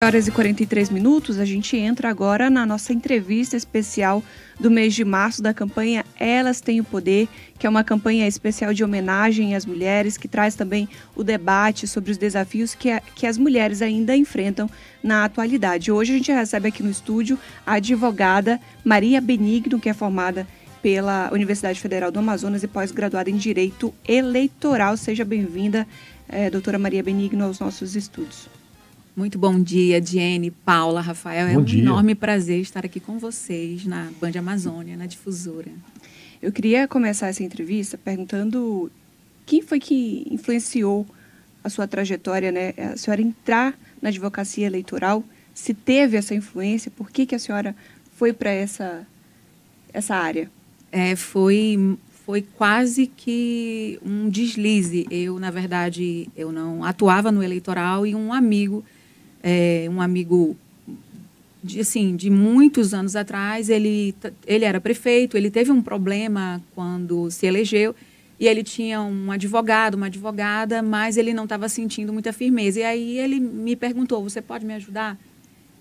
Horas e 43 minutos, a gente entra agora na nossa entrevista especial do mês de março da campanha Elas Têm o Poder, que é uma campanha especial de homenagem às mulheres, que traz também o debate sobre os desafios que as mulheres ainda enfrentam na atualidade. Hoje a gente recebe aqui no estúdio a advogada Maria Benigno, que é formada pela Universidade Federal do Amazonas e pós-graduada em Direito Eleitoral. Seja bem-vinda, doutora Maria Benigno, aos nossos estudos. Muito bom dia, Diene, Paula, Rafael. Bom dia. Enorme prazer estar aqui com vocês na Band Amazônia, na Difusora. Eu queria começar essa entrevista perguntando quem foi que influenciou a sua trajetória, né? A senhora entrar na advocacia eleitoral, se teve essa influência, por que a senhora foi para essa área? Foi quase que um deslize. Eu, na verdade, eu não atuava no eleitoral e um amigo de muitos anos atrás, ele era prefeito, ele teve um problema quando se elegeu e ele tinha um advogado, uma advogada, mas ele não estava sentindo muita firmeza. E aí ele me perguntou, você pode me ajudar?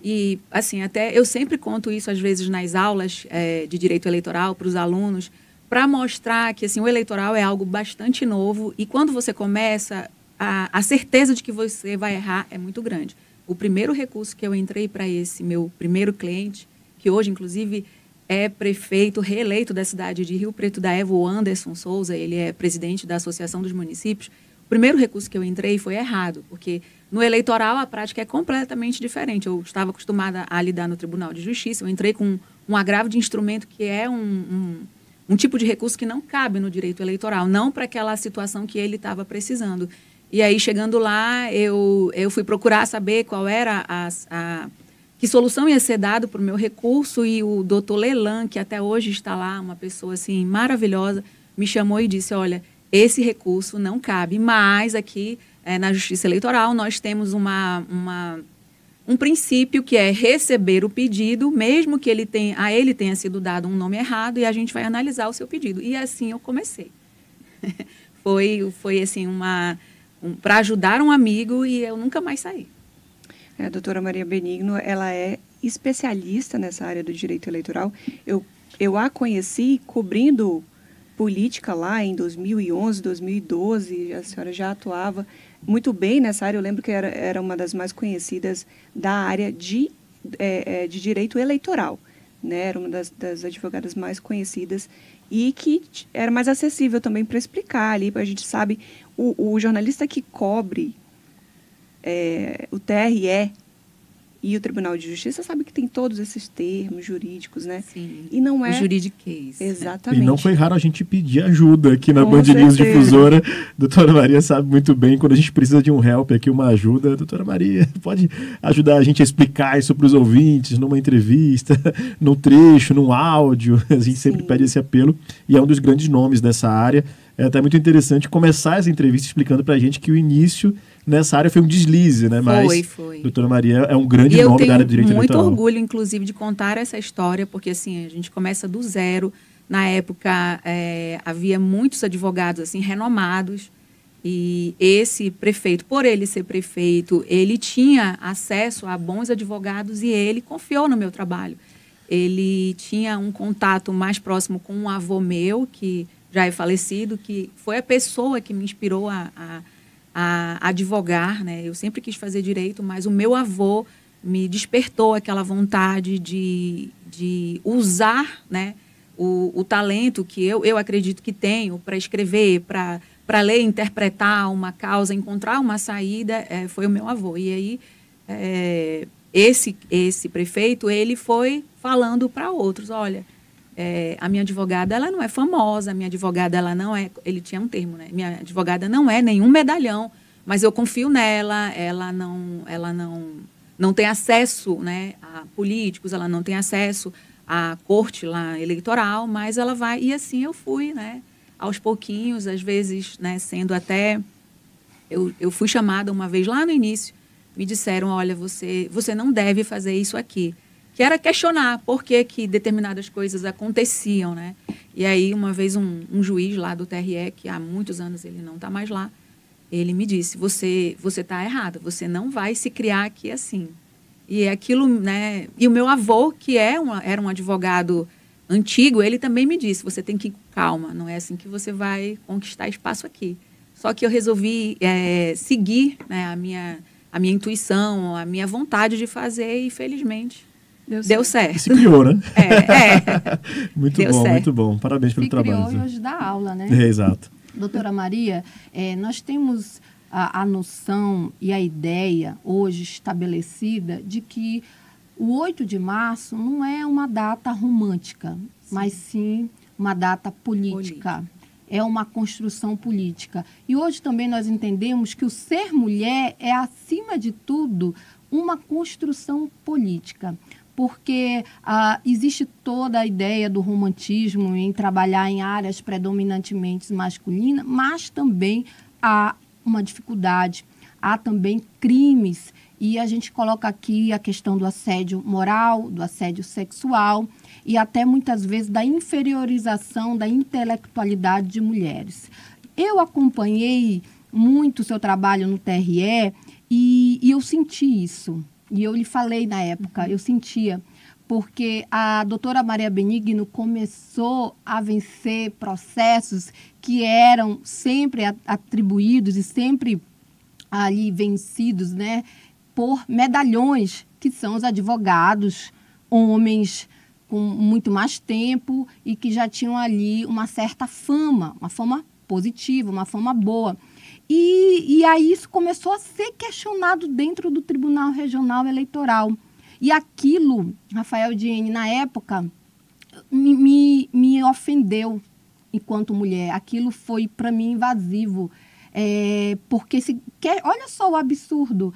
E, assim, até eu sempre conto isso, às vezes, nas aulas de direito eleitoral para os alunos, para mostrar que assim, o eleitoral é algo bastante novo e quando você começa, a certeza de que você vai errar é muito grande. O primeiro recurso que eu entrei para esse meu primeiro cliente, que hoje, inclusive, é prefeito reeleito da cidade de Rio Preto da Eva, o Anderson Souza, ele é presidente da Associação dos Municípios. O primeiro recurso que eu entrei foi errado, porque no eleitoral a prática é completamente diferente. Eu estava acostumada a lidar no Tribunal de Justiça, eu entrei com um agravo de instrumento que é um tipo de recurso que não cabe no direito eleitoral, não para aquela situação que ele estava precisando. E aí, chegando lá, eu fui procurar saber qual era que solução ia ser dado para o meu recurso e o doutor Lelan, que até hoje está lá, uma pessoa assim maravilhosa, me chamou e disse, olha, esse recurso não cabe, mas aqui na Justiça Eleitoral nós temos um princípio que é receber o pedido, mesmo que ele tenha sido dado um nome errado, e a gente vai analisar o seu pedido. E assim eu comecei. Foi assim, para ajudar um amigo e eu nunca mais saí. A doutora Maria Benigno, ela é especialista nessa área do direito eleitoral. Eu a conheci cobrindo política lá em 2011, 2012, a senhora já atuava muito bem nessa área. Eu lembro que era uma das mais conhecidas da área de direito eleitoral, né? Era uma das advogadas mais conhecidas e que era mais acessível também para explicar ali, a gente sabe, o jornalista que cobre o TRE e o Tribunal de Justiça sabe que tem todos esses termos jurídicos, né? Sim, e não é... o juridiquês. Exatamente. E não foi raro a gente pedir ajuda aqui na Com Band News certeza. Difusora. Doutora Maria sabe muito bem, quando a gente precisa de um help aqui, uma ajuda, doutora Maria pode ajudar a gente a explicar isso para os ouvintes, numa entrevista, num trecho, num áudio. A gente sempre pede esse apelo e é um dos grandes nomes dessa área. É até muito interessante começar essa entrevista explicando para a gente que o início nessa área foi um deslize, né? Mas foi. Doutora Maria é um grande nome da área do direito eleitoral. Eu tenho muito orgulho, inclusive, de contar essa história, porque assim, a gente começa do zero. Na época, havia muitos advogados assim, renomados, e esse prefeito, por ele ser prefeito, ele tinha acesso a bons advogados e ele confiou no meu trabalho. Ele tinha um contato mais próximo com um avô meu, que já é falecido, que foi a pessoa que me inspirou a advogar, né? Eu sempre quis fazer direito, mas o meu avô me despertou aquela vontade de usar, né, o talento que eu acredito que tenho para escrever, para ler, interpretar uma causa, encontrar uma saída, foi o meu avô. E aí, esse prefeito, ele foi falando para outros, olha, a minha advogada, ela não é famosa, a minha advogada, ela não é... Ele tinha um termo, né? Minha advogada não é nenhum medalhão, mas eu confio nela, ela não tem acesso, né, a políticos, ela não tem acesso à corte lá eleitoral, mas ela vai... E assim eu fui, né? Aos pouquinhos, às vezes, né, sendo até... Eu fui chamada uma vez lá no início, me disseram, olha, você não deve fazer isso aqui. Que era questionar por que determinadas coisas aconteciam, né? E aí, uma vez, um juiz lá do TRE, que há muitos anos ele não está mais lá, ele me disse, você está errada, você não vai se criar aqui assim. E aquilo, né? E o meu avô, que era um advogado antigo, ele também me disse, você tem que ir com calma, não é assim que você vai conquistar espaço aqui. Só que eu resolvi seguir, né, a minha intuição, a minha vontade de fazer e, felizmente, deu certo. E se criou, né? Muito deu bom, certo. muito bom. Parabéns pelo trabalho. Criou e hoje dá aula, né? Exato. Doutora Maria, nós temos a noção e a ideia hoje estabelecida de que o 8 de março não é uma data romântica, mas sim uma data política. É uma construção política. E hoje também nós entendemos que o ser mulher é, acima de tudo, uma construção política. Porque existe toda a ideia do romantismo em trabalhar em áreas predominantemente masculinas, mas também há uma dificuldade, há também crimes. E a gente coloca aqui a questão do assédio moral, do assédio sexual e até muitas vezes da inferiorização da intelectualidade de mulheres. Eu acompanhei muito o seu trabalho no TRE e eu senti isso. E eu lhe falei na época, eu sentia, porque a doutora Maria Benigno começou a vencer processos que eram sempre atribuídos e sempre ali vencidos, né, por medalhões, que são os advogados, homens com muito mais tempo e que já tinham ali uma certa fama, uma fama positiva, uma fama boa. E aí isso começou a ser questionado dentro do Tribunal Regional Eleitoral. E aquilo, Rafael Diene, na época, me ofendeu enquanto mulher. Aquilo foi, para mim, invasivo. Porque, olha só o absurdo,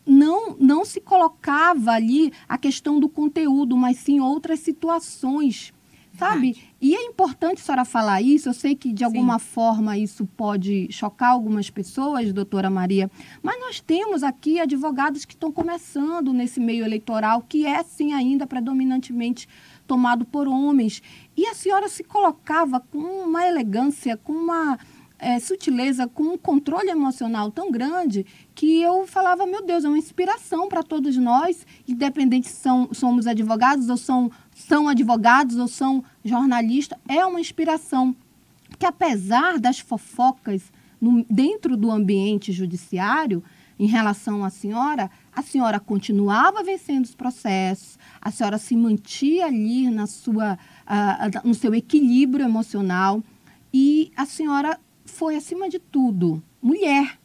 não se colocava ali a questão do conteúdo, mas sim outras situações, sabe? Verdade. E é importante a senhora falar isso, eu sei que de alguma forma isso pode chocar algumas pessoas, doutora Maria, mas nós temos aqui advogados que estão começando nesse meio eleitoral, que é sim ainda predominantemente tomado por homens. E a senhora se colocava com uma elegância, com uma sutileza, com um controle emocional tão grande que eu falava, meu Deus, é uma inspiração para todos nós, independente se somos advogados ou são advogados ou são jornalistas, é uma inspiração. Porque apesar das fofocas dentro do ambiente judiciário, em relação à senhora, a senhora continuava vencendo os processos, a senhora se mantinha ali no seu equilíbrio emocional e a senhora foi, acima de tudo, mulher,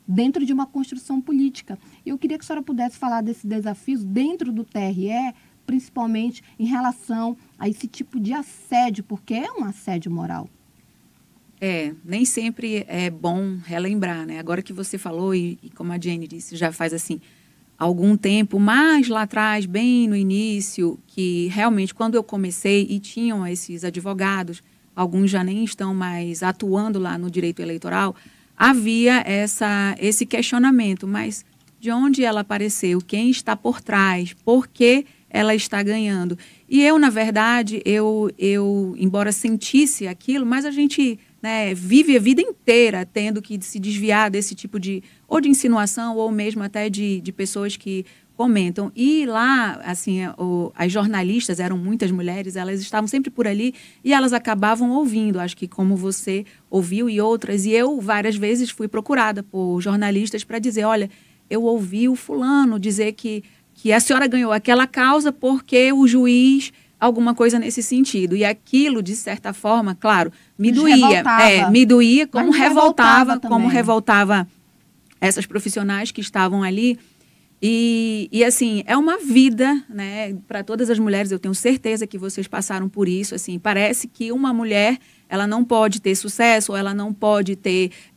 dentro de uma construção política. Eu queria que a senhora pudesse falar desses desafios dentro do TRE, principalmente em relação a esse tipo de assédio, porque é um assédio moral. Nem sempre é bom relembrar, né? Agora que você falou, e como a Jane disse, já faz assim algum tempo, mais lá atrás, bem no início, que realmente quando eu comecei e tinham esses advogados, alguns já nem estão mais atuando lá no direito eleitoral, havia esse questionamento, mas de onde ela apareceu, quem está por trás, por que ela está ganhando? E eu, na verdade, eu embora sentisse aquilo, mas a gente, né, vive a vida inteira tendo que se desviar desse tipo de insinuação ou mesmo até de pessoas que comentam. E lá, assim, as jornalistas, eram muitas mulheres, elas estavam sempre por ali e elas acabavam ouvindo, acho que como você ouviu e outras. E eu, várias vezes, fui procurada por jornalistas para dizer, olha, eu ouvi o fulano dizer que a senhora ganhou aquela causa porque o juiz, alguma coisa nesse sentido. E aquilo, de certa forma, claro, me doía. Me doía, como revoltava essas profissionais que estavam ali. E assim, é uma vida, né, para todas as mulheres, eu tenho certeza que vocês passaram por isso, assim, parece que uma mulher, ela não pode ter sucesso, ou ela não pode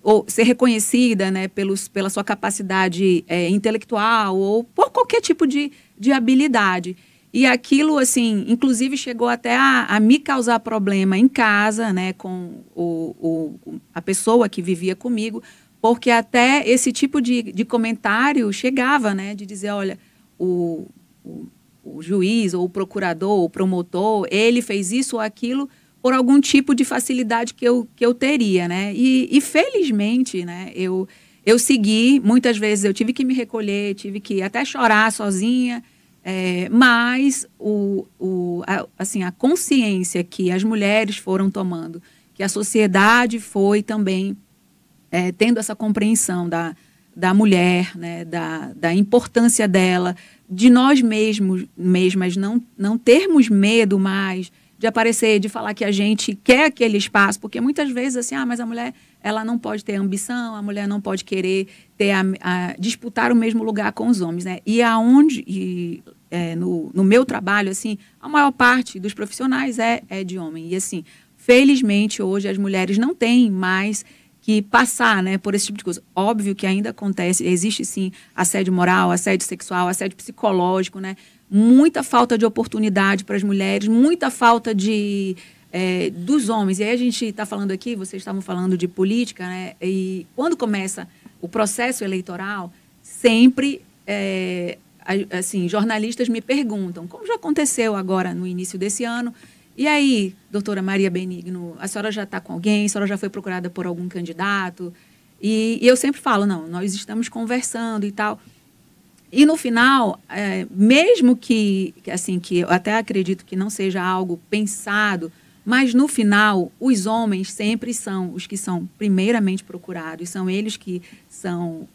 ou ser reconhecida, né, pela sua capacidade intelectual, ou por qualquer tipo de habilidade. E aquilo, assim, inclusive chegou até a me causar problema em casa, né, com a pessoa que vivia comigo, porque até esse tipo de comentário chegava, né, de dizer, olha, o juiz, ou o procurador, ou o promotor, ele fez isso ou aquilo por algum tipo de facilidade que eu teria, né? E felizmente, né, eu eu segui, muitas vezes eu tive que me recolher, tive que até chorar sozinha, mas a consciência que as mulheres foram tomando, que a sociedade foi também tendo essa compreensão da mulher, né, da importância dela, de nós mesmas não termos medo mais de aparecer, de falar que a gente quer aquele espaço, porque muitas vezes assim, mas a mulher ela não pode ter ambição, a mulher não pode querer ter disputar o mesmo lugar com os homens, né? No meu trabalho, assim, a maior parte dos profissionais é de homem. E assim, felizmente hoje as mulheres não têm mais que passar, né, por esse tipo de coisa. Óbvio que ainda acontece, existe sim assédio moral, assédio sexual, assédio psicológico, né? Muita falta de oportunidade para as mulheres, muita falta dos homens. E aí a gente está falando aqui, vocês estavam falando de política, né? E quando começa o processo eleitoral, sempre, assim, jornalistas me perguntam, como já aconteceu agora no início desse ano, e aí, doutora Maria Benigno, a senhora já está com alguém? A senhora já foi procurada por algum candidato? E eu sempre falo, não, nós estamos conversando e tal. E no final, mesmo que eu até acredito que não seja algo pensado, mas no final, os homens sempre são os que são primeiramente procurados, são eles que são,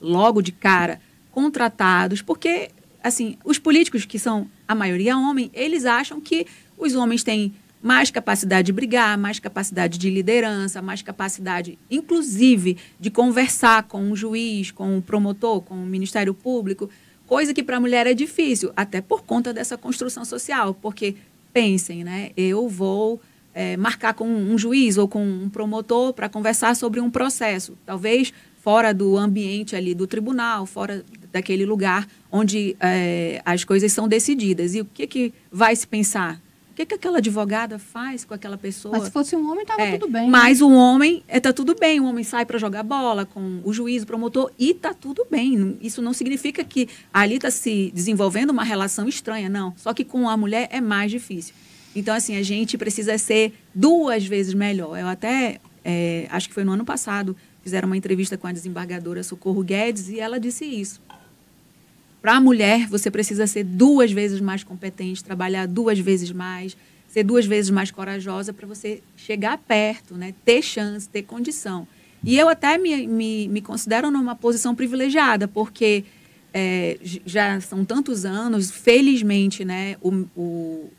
logo de cara, contratados, porque, assim, os políticos que são a maioria homem, eles acham que os homens têm mais capacidade de brigar, mais capacidade de liderança, mais capacidade, inclusive, de conversar com um juiz, com um promotor, com o Ministério Público, coisa que para a mulher é difícil, até por conta dessa construção social, porque, pensem, né, eu vou marcar com um juiz ou com um promotor para conversar sobre um processo, talvez fora do ambiente ali do tribunal, fora daquele lugar onde as coisas são decididas. E o que vai se pensar? O que aquela advogada faz com aquela pessoa? Mas se fosse um homem, estava tudo bem. Mas o homem, está tudo bem. O homem sai para jogar bola com o juiz, o promotor, e está tudo bem. Isso não significa que ali está se desenvolvendo uma relação estranha, não. Só que com a mulher é mais difícil. Então, assim, a gente precisa ser 2 vezes melhor. Eu até, acho que foi no ano passado, fizeram uma entrevista com a desembargadora Socorro Guedes, e ela disse isso. Para a mulher, você precisa ser 2 vezes mais competente, trabalhar 2 vezes mais, ser 2 vezes mais corajosa para você chegar perto, né? Ter chance, ter condição. E eu até me considero numa posição privilegiada, porque já são tantos anos, felizmente, né? O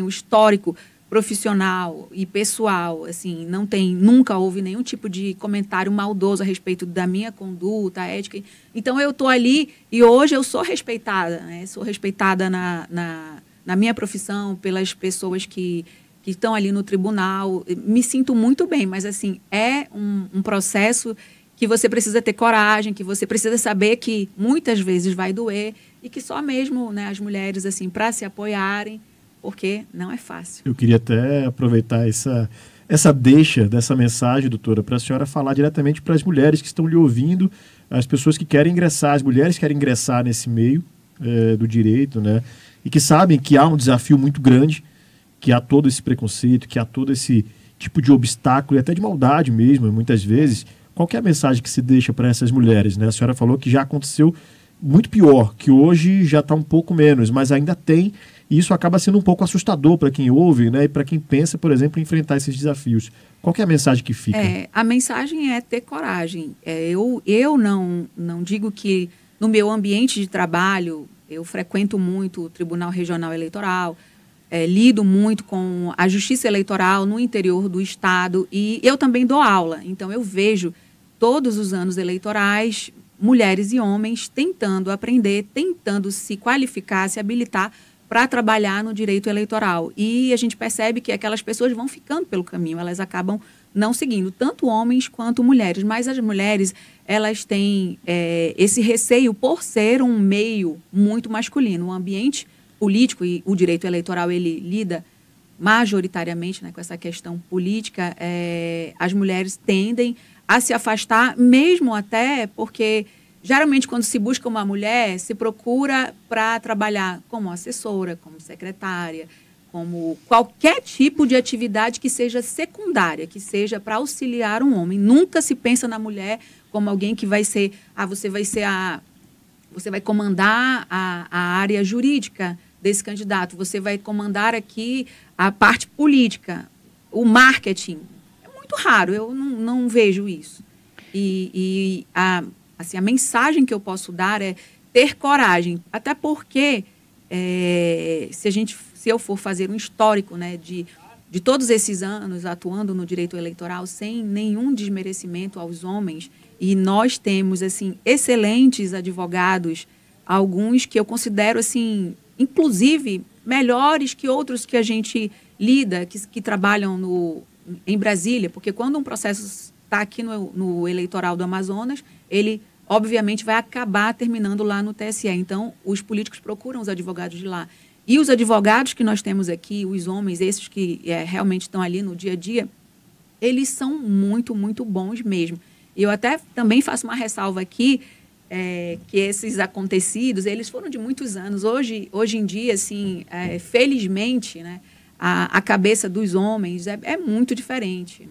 histórico profissional e pessoal, assim, nunca houve nenhum tipo de comentário maldoso a respeito da minha conduta, ética. Então, eu estou ali e hoje eu sou respeitada, né? Sou respeitada na minha profissão, pelas pessoas que estão ali no tribunal. Me sinto muito bem, mas, assim, é um processo que você precisa ter coragem, que você precisa saber que muitas vezes vai doer e que só mesmo, né, as mulheres, assim, para se apoiarem, porque não é fácil. Eu queria até aproveitar essa deixa dessa mensagem, doutora, para a senhora falar diretamente para as mulheres que estão lhe ouvindo, as pessoas que querem ingressar, as mulheres que querem ingressar nesse meio do direito, né? E que sabem que há um desafio muito grande, que há todo esse preconceito, que há todo esse tipo de obstáculo e até de maldade mesmo, muitas vezes. Qual que é a mensagem que se deixa para essas mulheres, né? A senhora falou que já aconteceu muito pior, que hoje já está um pouco menos, mas ainda tem. E isso acaba sendo um pouco assustador para quem ouve, né? E para quem pensa, por exemplo, em enfrentar esses desafios. Qual que é a mensagem que fica? A mensagem é ter coragem. Eu não digo que no meu ambiente de trabalho, eu frequento muito o Tribunal Regional Eleitoral, lido muito com a Justiça Eleitoral no interior do Estado e eu também dou aula. Então, eu vejo todos os anos eleitorais mulheres e homens tentando aprender, tentando se qualificar, se habilitar para trabalhar no direito eleitoral. E a gente percebe que aquelas pessoas vão ficando pelo caminho, elas acabam não seguindo, tanto homens quanto mulheres. Mas as mulheres, elas têm esse receio por ser um meio muito masculino. O ambiente político e o direito eleitoral, ele lida majoritariamente, né, com essa questão política. As mulheres tendem a se afastar, mesmo até porque geralmente, quando se busca uma mulher, se procura para trabalhar como assessora, como secretária, como qualquer tipo de atividade que seja secundária, que seja para auxiliar um homem. Nunca se pensa na mulher como alguém que vai ser, você vai comandar a área jurídica desse candidato, você vai comandar aqui a parte política, o marketing. É muito raro, eu não vejo isso. E a mensagem que eu posso dar é ter coragem, até porque se eu for fazer um histórico, né, de todos esses anos atuando no direito eleitoral sem nenhum desmerecimento aos homens, e nós temos assim excelentes advogados, alguns que eu considero assim, inclusive melhores que outros que a gente lida, que trabalham em Brasília, porque quando um processo está aqui no eleitoral do Amazonas, ele obviamente vai acabar terminando lá no TSE. Então, os políticos procuram os advogados de lá. E os advogados que nós temos aqui, os homens, esses que realmente estão ali no dia a dia, eles são muito, muito bons mesmo. E eu até também faço uma ressalva aqui, que esses acontecidos, eles foram de muitos anos. Hoje em dia, assim, felizmente, né, a cabeça dos homens é muito diferente,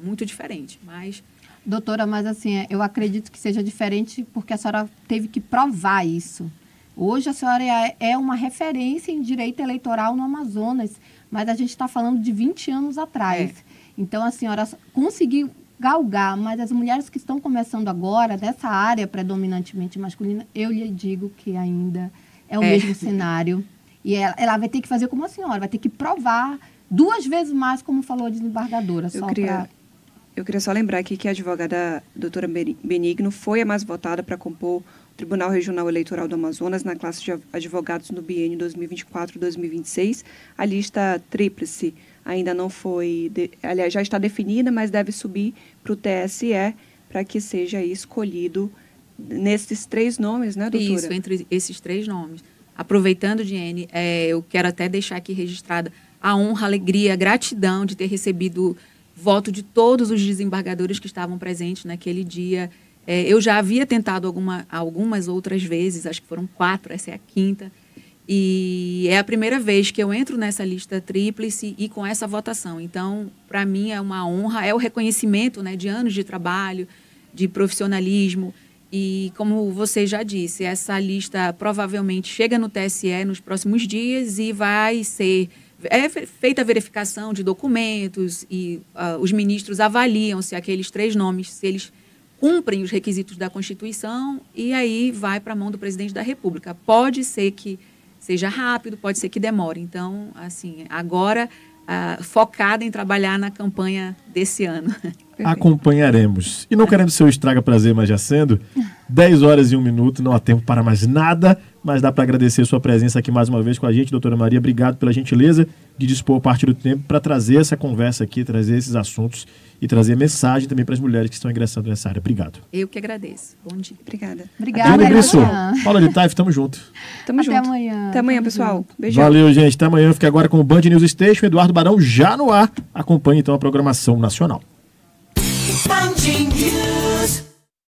mas... Doutora, mas assim, eu acredito que seja diferente porque a senhora teve que provar isso. Hoje a senhora é uma referência em direito eleitoral no Amazonas, mas a gente está falando de 20 anos atrás. Então a senhora conseguiu galgar, mas as mulheres que estão começando agora, dessa área predominantemente masculina, eu lhe digo que ainda é o mesmo cenário. E ela vai ter que fazer como a senhora, vai ter que provar 2 vezes mais, como falou a desembargadora. Eu queria só lembrar aqui que a advogada doutora Benigno foi a mais votada para compor o Tribunal Regional Eleitoral do Amazonas na classe de advogados no biênio 2024-2026. A lista tríplice ainda não foi, aliás, já está definida, mas deve subir para o TSE para que seja escolhido nesses 3 nomes, né, doutora? Isso, entre esses 3 nomes. Aproveitando, Diene, eu quero até deixar aqui registrada a honra, a alegria, a gratidão de ter recebido voto de todos os desembargadores que estavam presentes naquele dia. Eu já havia tentado algumas outras vezes, acho que foram 4, essa é a 5ª, e é a primeira vez que eu entro nessa lista tríplice e com essa votação. Então, para mim é uma honra, é o reconhecimento, né, de anos de trabalho, de profissionalismo, e como você já disse, essa lista provavelmente chega no TSE nos próximos dias e vai ser... feita a verificação de documentos e os ministros avaliam se aqueles 3 nomes, se eles cumprem os requisitos da Constituição, e aí vai para a mão do presidente da República. Pode ser que seja rápido, pode ser que demore. Então, assim, agora focada em trabalhar na campanha desse ano. Acompanharemos. E não querendo ser o estraga prazer, mas já sendo, 10 horas e 1 minuto, não há tempo para mais nada, mas dá para agradecer sua presença aqui mais uma vez com a gente, doutora Maria. Obrigado pela gentileza de dispor parte do tempo para trazer essa conversa aqui, trazer esses assuntos e trazer mensagem também para as mulheres que estão ingressando nessa área. Obrigado. Eu que agradeço. Bom dia. Obrigada. Obrigada. Paula de Taif, tamo junto. Até amanhã. Até amanhã, pessoal. Beijão. Valeu, gente. Até amanhã. Fique agora com o Band News Station. Eduardo Barão já no ar. Acompanhe então a programação nacional. Band News.